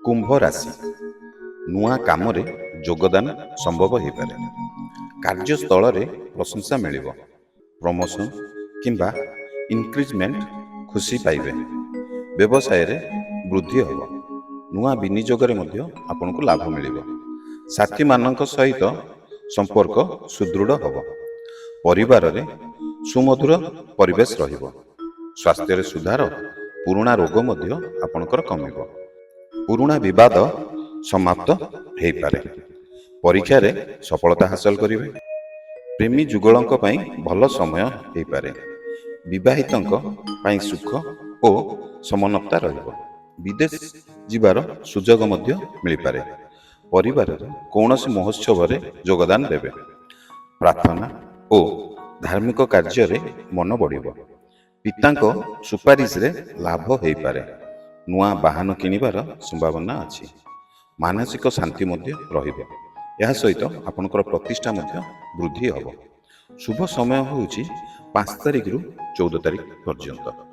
କୁମ୍ଭ ରାଶି ନୂଆ କାମରେ ଯୋଗଦାନ ସମ୍ଭବ ହୋଇପାରେ। କାର୍ଯ୍ୟସ୍ଥଳରେ ପ୍ରଶଂସା ମିଳିବ। ପ୍ରମୋସନ କିମ୍ବା ଇନକ୍ରିଜମେଣ୍ଟ ଖୁସି ପାଇବେ। ବ୍ୟବସାୟରେ ବୃଦ୍ଧି ହେବ। ନୂଆ ବିନିଯୋଗରେ ମଧ୍ୟ ଆପଣଙ୍କୁ ଲାଭ ମିଳିବ। ସାଥୀମାନଙ୍କ ସହିତ ସମ୍ପର୍କ ସୁଦୃଢ଼ ହେବ। ପରିବାରରେ ସୁମଧୁର ପରିବେଶ ରହିବ। ସ୍ୱାସ୍ଥ୍ୟରେ ସୁଧାର, ପୁରୁଣା ରୋଗ ମଧ୍ୟ ଆପଣଙ୍କର କମିବ। ପୁରୁଣା ବିବାଦ ସମାପ୍ତ ହୋଇପାରେ। ପରୀକ୍ଷାରେ ସଫଳତା ହାସଲ କରିବେ। ପ୍ରେମୀ ଯୁଗଳଙ୍କ ପାଇଁ ଭଲ ସମୟ ହୋଇପାରେ। ବିବାହିତଙ୍କ ପାଇଁ ସୁଖ ଓ ସମନତା ରହିବ। ବିଦେଶ ଯିବାର ସୁଯୋଗ ମଧ୍ୟ ମିଳିପାରେ। ପରିବାରରେ କୌଣସି ମହୋତ୍ସବରେ ଯୋଗଦାନ ଦେବେ। ପ୍ରାର୍ଥନା ଓ ଧାର୍ମିକ କାର୍ଯ୍ୟରେ ମନ ବଢ଼ିବ। ପିତାଙ୍କ ସୁପାରିଶରେ ଲାଭ ହୋଇପାରେ। ନୂଆ ବାହନ କିଣିବାର ସମ୍ଭାବନା ଅଛି। ମାନସିକ ଶାନ୍ତି ମଧ୍ୟ ରହିବ। ଏହା ସହିତ ଆପଣଙ୍କର ପ୍ରତିଷ୍ଠା ମଧ୍ୟ ବୃଦ୍ଧି ହେବ। ଶୁଭ ସମୟ ହେଉଛି 5 ତାରିଖରୁ 14 ତାରିଖ ପର୍ଯ୍ୟନ୍ତ।